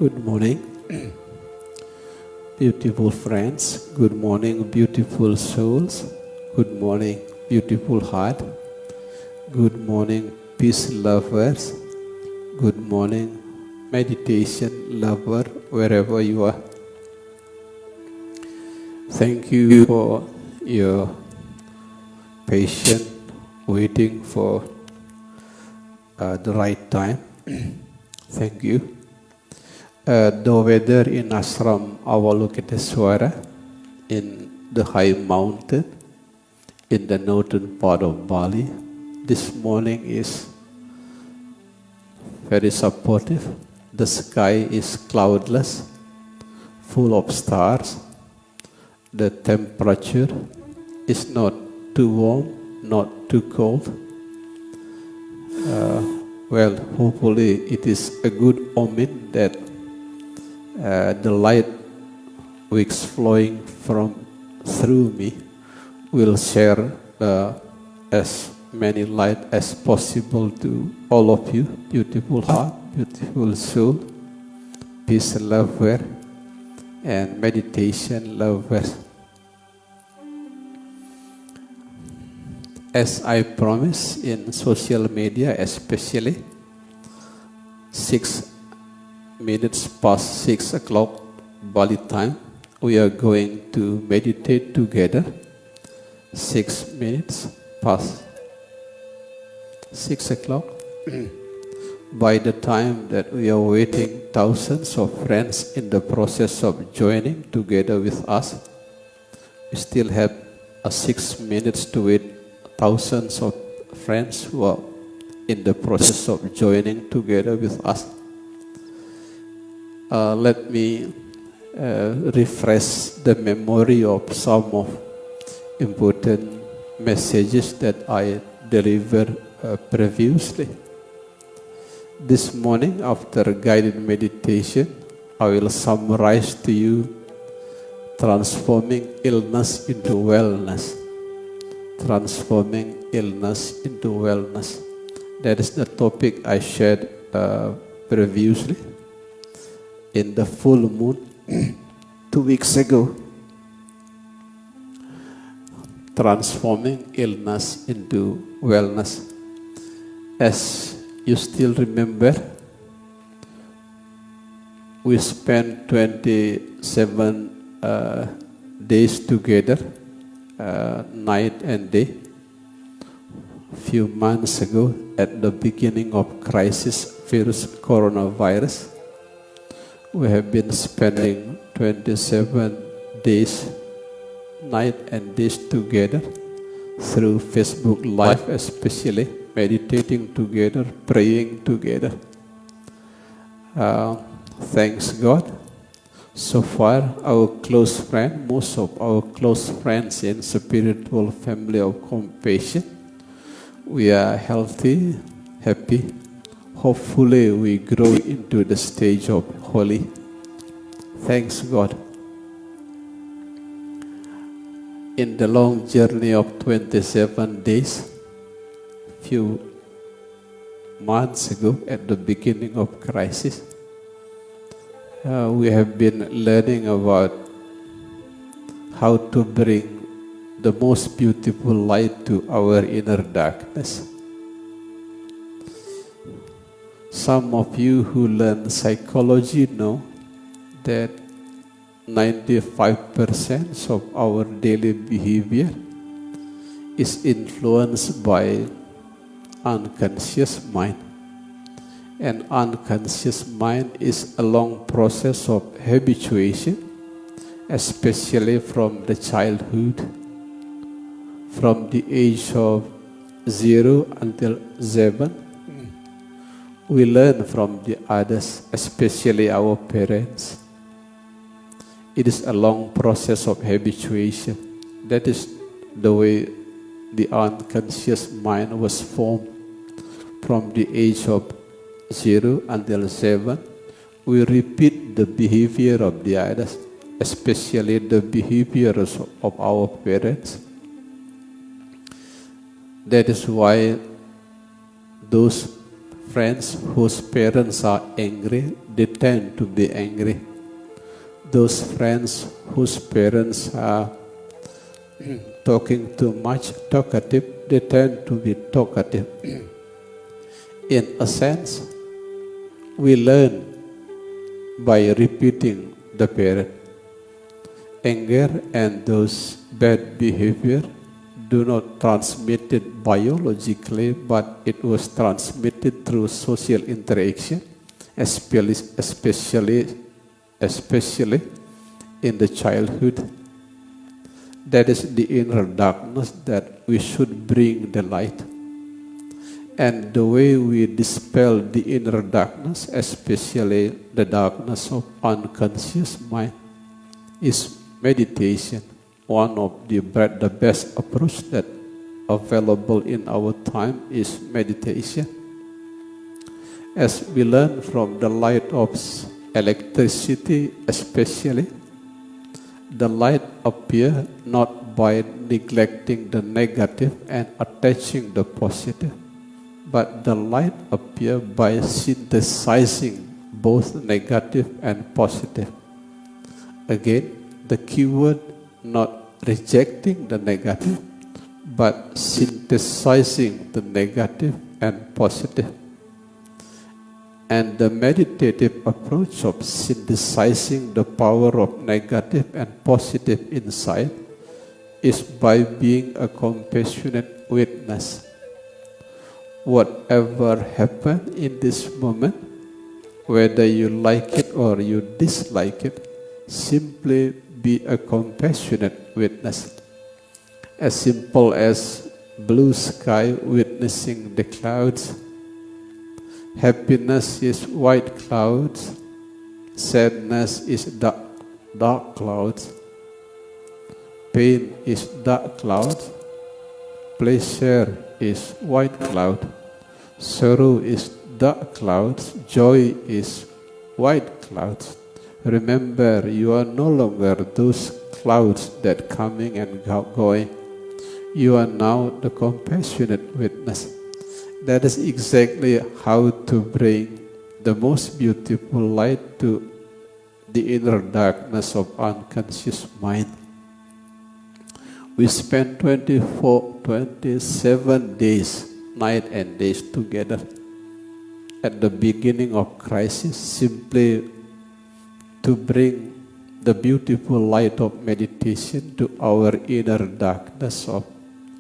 Good morning, beautiful friends. Good morning, beautiful souls. Good morning, beautiful heart. Good morning, peace lovers. Good morning, meditation lover, wherever you are. Thank you for your patience, waiting for the right time. Thank you. The weather in Ashram Avalokiteswara in the high mountain in the northern part of Bali this morning is very supportive. The sky is cloudless, full of stars. The temperature is not too warm, not too cold. Hopefully it is a good omen that the light which is flowing through me will share as many light as possible to all of you, beautiful heart, beautiful soul, peace lover, and meditation lovers. As I promised in social media, especially 6 minutes past 6 o'clock Bali time, we are going to meditate together. 6 minutes past 6 o'clock. By the time that we are waiting, thousands of friends in the process of joining together with us, we still have 6 minutes to wait. Thousands of friends who are in the process of joining together with us. Let me refresh the memory of some of important messages that I delivered previously. This morning, after guided meditation, I will summarize to you transforming illness into wellness. Transforming illness into wellness. That is the topic I shared previously in the full moon 2 weeks ago. Transforming illness into wellness. As you still remember, we spent 27 days together, night and day. Few months ago, at the beginning of crisis virus coronavirus, we have been spending 27 days, night and days together through Facebook Live, especially meditating together, praying together. Thanks God. So far, our close friend, most of our close friends in spiritual family of compassion, we are healthy, happy. Hopefully, we grow into the stage of holy. Thanks God. In the long journey of 27 days, few months ago, at the beginning of crisis, we have been learning about how to bring the most beautiful light to our inner darkness. Some of you who learn psychology know that 95% of our daily behavior is influenced by unconscious mind. And unconscious mind is a long process of habituation, especially from the childhood, from the age of 0 until 7. We learn from the others, especially our parents. It is a long process of habituation. That is the way the unconscious mind was formed. From the age of 0 until 7, we repeat the behavior of the others, especially the behaviors of our parents. That is why those friends whose parents are angry, they tend to be angry. Those friends whose parents are talking too much, talkative, they tend to be talkative. In a sense, we learn by repeating the parent. Anger and those bad behavior do not transmit it biologically, but it was transmitted through social interaction, especially in the childhood. That is the inner darkness that we should bring the light. And the way we dispel the inner darkness, especially the darkness of unconscious mind, is meditation. One of the best approach that available in our time is meditation. As we learn from the light of electricity especially, the light appears not by neglecting the negative and attaching the positive, but the light appears by synthesizing both negative and positive. Again, the keyword not rejecting the negative, but synthesizing the negative and positive. And the meditative approach of synthesizing the power of negative and positive inside is by being a compassionate witness. Whatever happened in this moment, whether you like it or you dislike it, simply be a compassionate witness. As simple as blue sky witnessing the clouds. Happiness is white clouds. Sadness is dark clouds. Pain is dark clouds. Pleasure is white cloud. Sorrow is dark clouds. Joy is white clouds. Remember, you are no longer those clouds that coming and going. You are now the compassionate witness. That is exactly how to bring the most beautiful light to the inner darkness of unconscious mind. We spent 27 days, night and days together at the beginning of crisis, simply to bring the beautiful light of meditation to our inner darkness of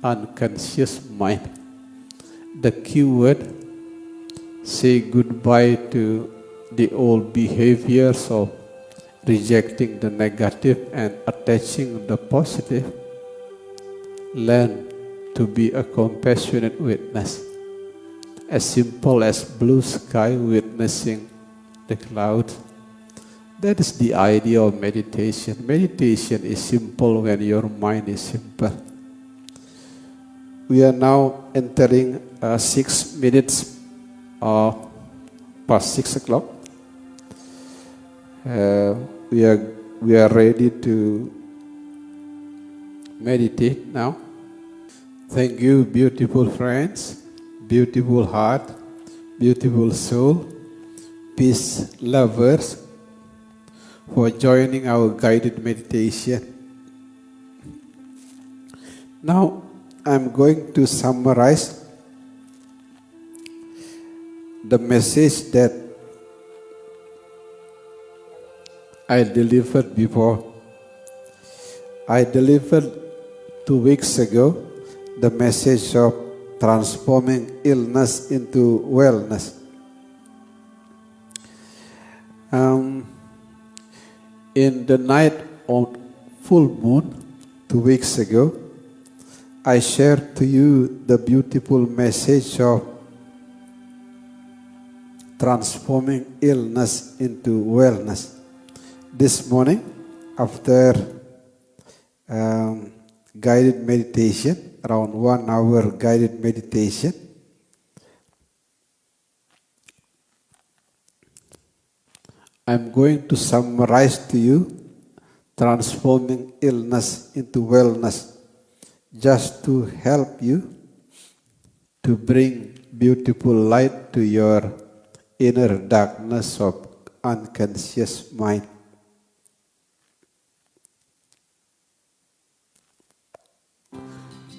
unconscious mind. The keyword, say goodbye to the old behaviors of rejecting the negative and attaching the positive. Learn to be a compassionate witness. As simple as blue sky witnessing the clouds. That is the idea of meditation. Meditation is simple when your mind is simple. We are now entering 6 minutes past 6 o'clock. We are ready to meditate now. Thank you, beautiful friends, beautiful heart, beautiful soul, peace lovers, for joining our guided meditation. Now, I'm going to summarize the message that I delivered before. I delivered 2 weeks ago the message of transforming illness into wellness. In the night of full moon 2 weeks ago, I shared to you the beautiful message of transforming illness into wellness. This morning, after guided meditation, around 1 hour guided meditation, I'm going to summarize to you transforming illness into wellness, just to help you to bring beautiful light to your inner darkness of unconscious mind.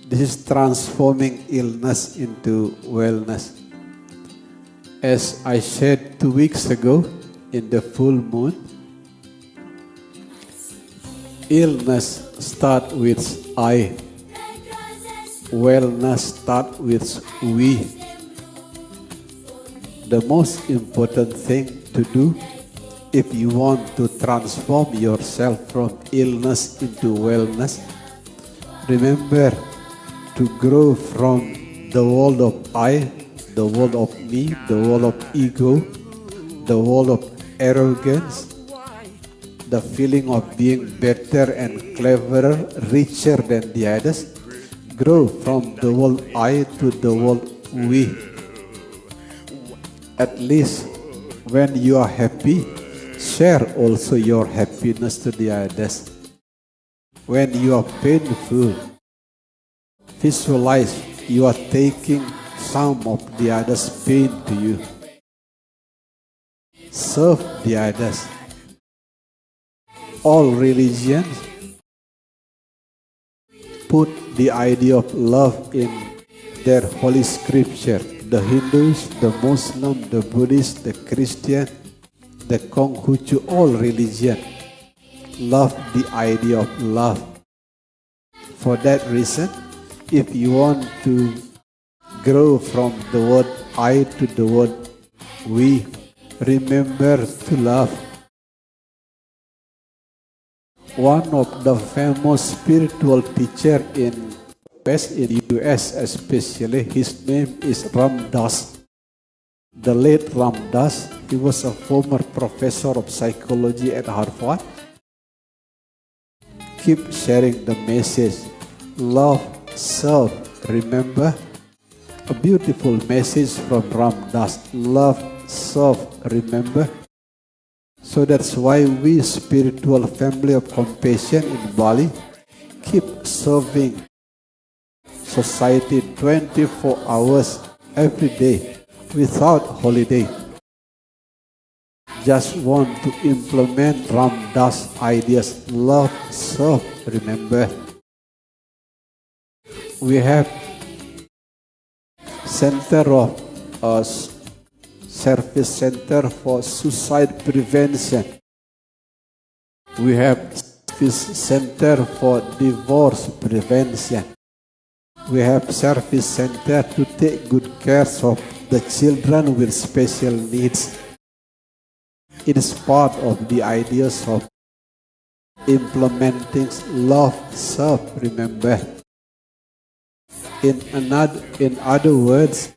This is transforming illness into wellness. As I said 2 weeks ago in the full moon, illness starts with I. Wellness starts with we. The most important thing to do if you want to transform yourself from illness into wellness, remember to grow from the world of I, the world of me, the world of ego, the world of arrogance, the feeling of being better and cleverer, richer than the others. Grow from the world I to the world we. At least when you are happy, share also your happiness to the others. When you are painful, visualize you are taking some of the others' pain to you. Serve the others. All religions put the idea of love in their holy scripture. The Hindus, the Muslim, the Buddhist, the Christian, the Konghucu, all religion love the idea of love. For that reason, if you want to grow from the word I to the word we, remember to love. One of the famous spiritual teacher in US especially, his name is Ram Dass. The late Ram Dass, he was a former professor of psychology at Harvard. Keep sharing the message, love, serve, remember. A beautiful message from Ram Dass, love, serve, remember. So that's why we, spiritual family of compassion in Bali, keep serving society 24 hours every day without holiday. Just want to implement Ram Dass ideas, love, serve, remember. We have center of service center for suicide prevention. We have service center for divorce prevention. We have service center to take good care of the children with special needs. It is part of the ideas of implementing love, serve, remember. In other words,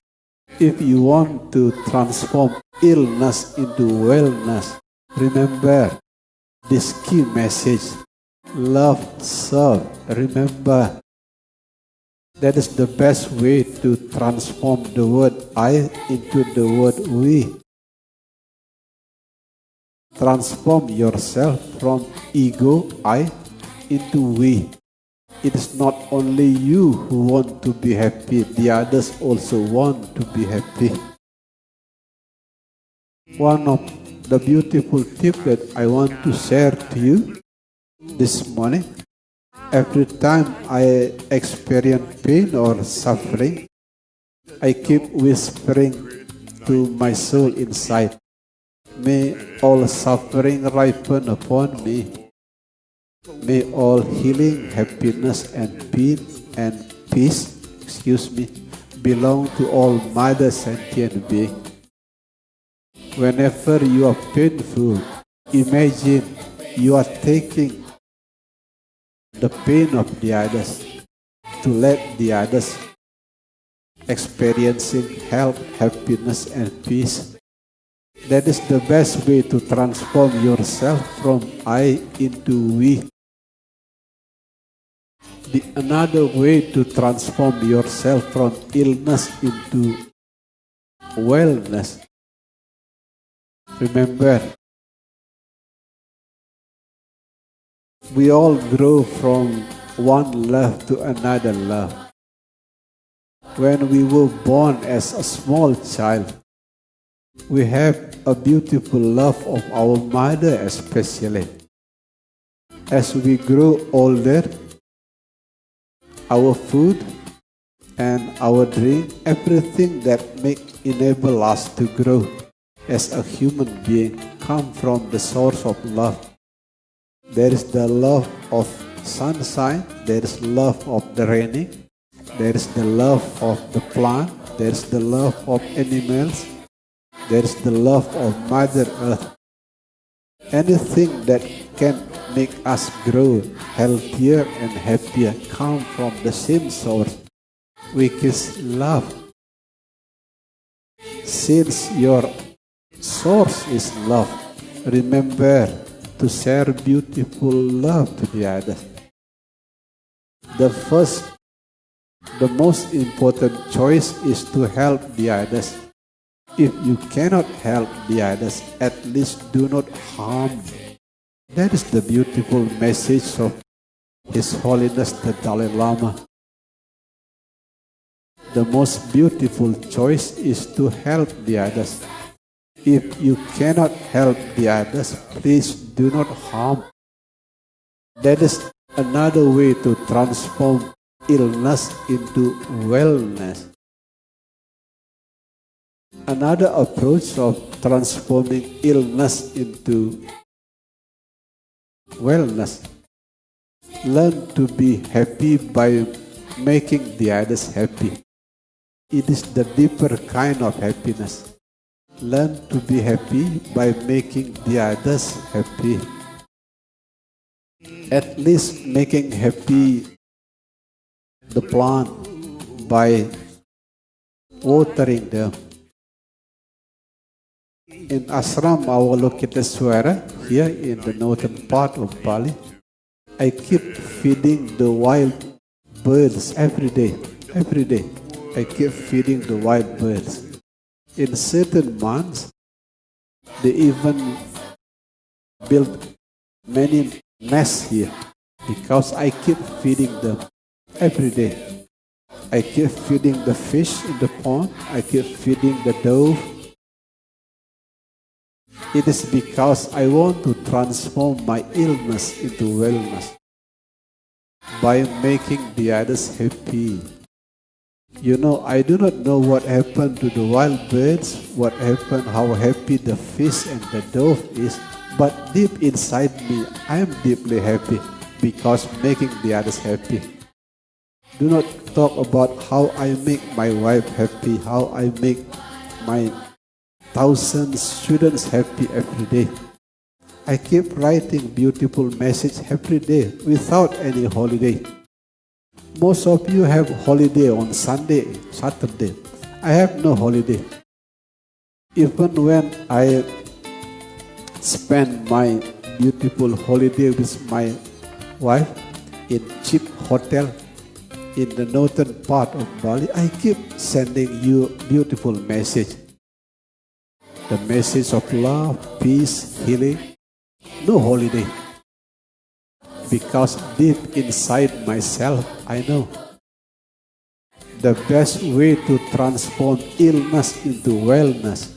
if you want to transform illness into wellness, remember this key message, love, serve, remember. That is the best way to transform the word I into the word we. Transform yourself from ego, I, into we. It is not only you who want to be happy, the others also want to be happy. One of the beautiful tips that I want to share to you this morning, every time I experience pain or suffering, I keep whispering to my soul inside, may all suffering ripen upon me. May all healing, happiness, and peace, belong to all mother sentient beings. Whenever you are painful, imagine you are taking the pain of the others to let the others experiencing health, happiness, and peace. That is the best way to transform yourself from I into we. Another way to transform yourself from illness into wellness. Remember, we all grow from one love to another love. When we were born as a small child, We have a beautiful love of our mother especially. As we grow older, our food and our drink, everything that enable us to grow as a human being come from the source of love. There is the love of sunshine, there is love of the raining, there is the love of the plant, there is the love of animals, there is the love of Mother Earth. Anything that can make us grow healthier and happier come from the same source, which is love. Since your source is love, remember to share beautiful love to the others. The most important choice is to help the others. If you cannot help the others, at least do not harm. That is the beautiful message of His Holiness the Dalai Lama. The most beautiful choice is to help the others. If you cannot help the others, please do not harm. That is another way to transform illness into wellness. Another approach of transforming illness into wellness. Learn to be happy by making the others happy. It is the deeper kind of happiness. Learn to be happy by making the others happy. At least making happy the plant by watering them. In ashram Avalokiteswara, here in the northern part of Bali, I keep feeding the wild birds every day. Every day, I keep feeding the wild birds. In certain months, they even build many nests here because I keep feeding them every day. I keep feeding the fish in the pond. I keep feeding the dove. It is because I want to transform my illness into wellness by making the others happy. You know, I do not know what happened to the wild birds, what happened, how happy the fish and the dove is, but deep inside me, I am deeply happy because making the others happy. Do not talk about how I make my wife happy, how I make my thousands students happy every day. I keep writing beautiful message every day without any holiday. Most of you have holiday on Sunday, Saturday. I have no holiday. Even when I spend my beautiful holiday with my wife in cheap hotel in the northern part of Bali, I keep sending you beautiful message. The message of love, peace, healing. No holiday. Because deep inside myself, I know the best way to transform illness into wellness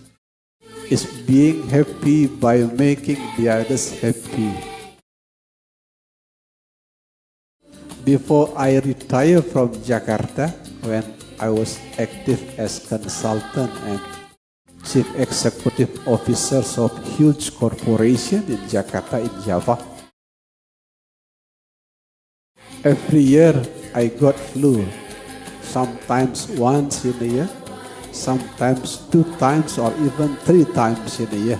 is being happy by making the others happy. Before I retired from Jakarta, when I was active as consultant and chief executive officers of huge corporation in Jakarta, in Java, every year I got flu, sometimes once in a year, sometimes 2 times or even 3 times in a year.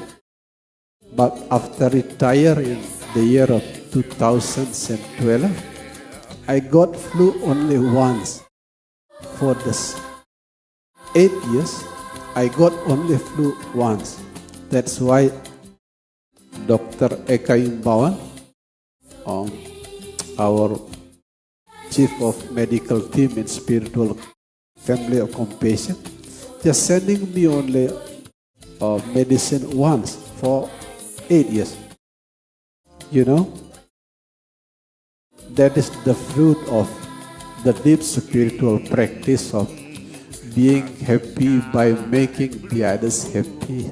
But after retire in the year of 2012, I got flu only once. For the 8 years, I got only flu once. That's why Dr. Eka Imbawan, our chief of medical team in spiritual family of compassion, just sending me only medicine once for 8 years. You know, that is the fruit of the deep spiritual practice of being happy by making the others happy.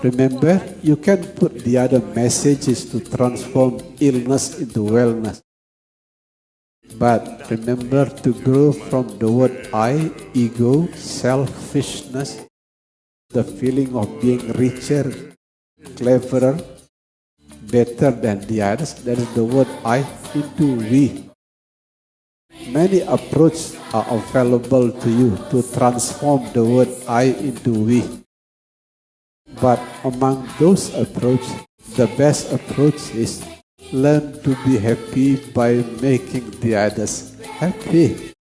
Remember, you can put the other messages to transform illness into wellness. But remember to grow from the word I, ego, selfishness, the feeling of being richer, cleverer, better than the others. That is the word I into we. Many approaches are available to you to transform the word I into we. But among those approaches, the best approach is learn to be happy by making the others happy.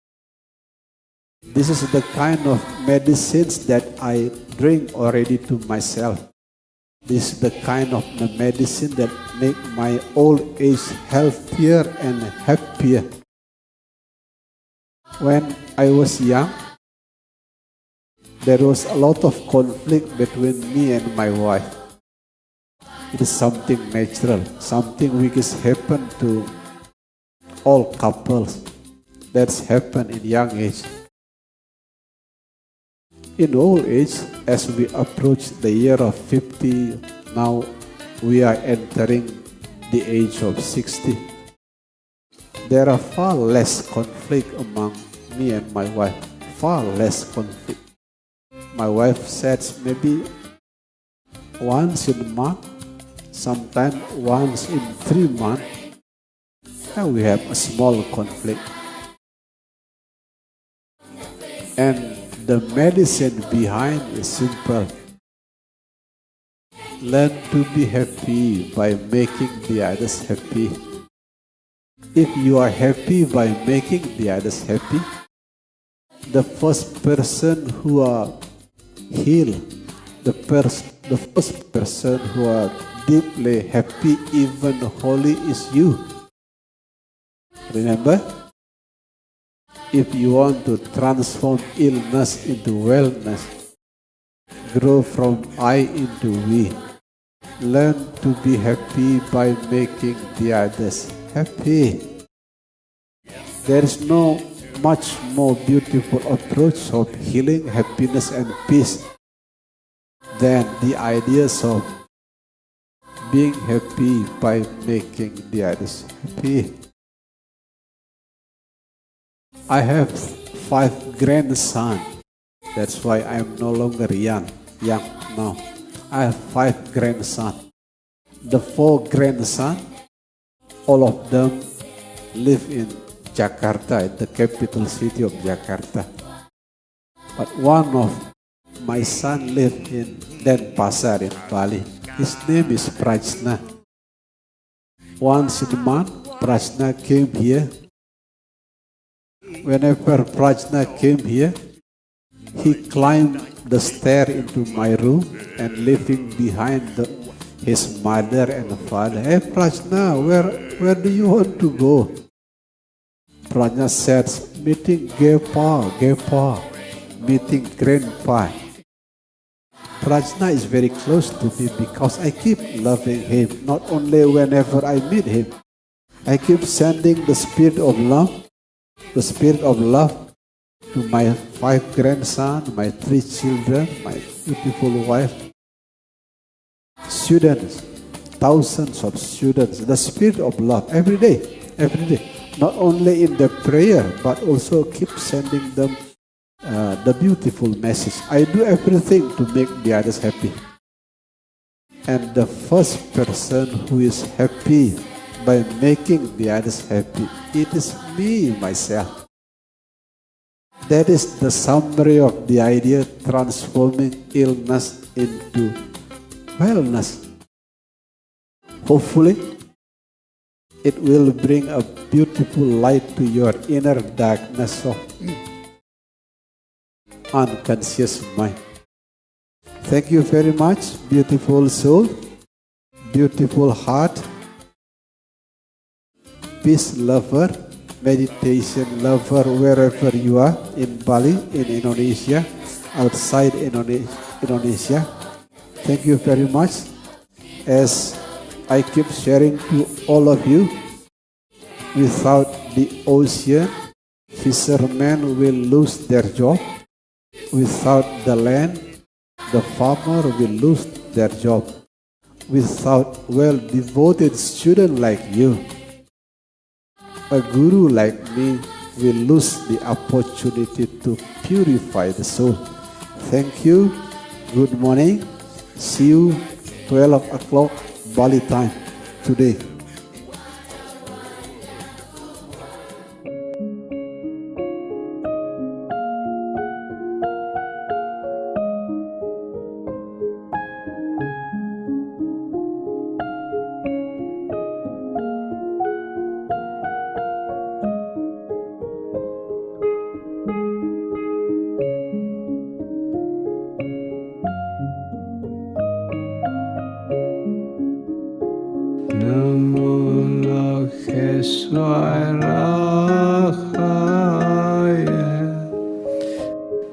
This is the kind of medicines that I drink already to myself. This is the kind of medicine that make my old age healthier and happier. When I was young, there was a lot of conflict between me and my wife. It is something natural, something which has happened to all couples. That's happened in young age. In old age, as we approach the year of 50, now we are entering the age of 60. There are far less conflict among me and my wife, far less conflict. My wife says maybe once in a month, sometimes once in 3 months, and we have a small conflict. And the medicine behind is simple. Learn to be happy by making the others happy. If you are happy by making the others happy, the first person who are healed, the first person who are deeply happy, even holy, is you. Remember, if you want to transform illness into wellness, grow from I into we. Learn to be happy by making the others happy. There is no much more beautiful approach of healing, happiness and peace than the ideas of being happy by making the others happy. I have 5 grandsons. That's why I am no longer young now. I have 5 grandsons. The 4 grandsons, all of them live in Jakarta, the capital city of Jakarta. But one of my son lives in Denpasar in Bali. His name is Prajna. Once in a month, Prajna came here. Whenever Prajna came here, he climbed the stair into my room and leaving behind his mother and father. Hey Prajna, where do you want to go? Prajna said, meeting Gepa, meeting Grandpa. Prajna is very close to me because I keep loving him. Not only whenever I meet him, I keep sending the spirit of love to my 5 grandsons, my 3 children, my beautiful wife, students, thousands of students, the spirit of love every day. Not only in the prayer, but also keep sending them the beautiful message. I do everything to make the others happy. And the first person who is happy by making the others happy, it is me, myself. That is the summary of the idea transforming illness into wellness. Hopefully, it will bring a beautiful light to your inner darkness of unconscious mind. Thank you very much, beautiful soul, beautiful heart, peace lover, meditation lover, wherever you are, in Bali, in Indonesia, outside Indonesia. Thank you very much. As I keep sharing to all of you, without the ocean, Fishermen will lose their job. Without the land, the farmer will lose their job. Without well-devoted student like you, a guru like me will lose the opportunity to purify the soul. Thank you. Good morning. See you 12 o'clock Bali time today.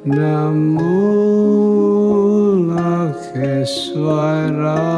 Namo Keswara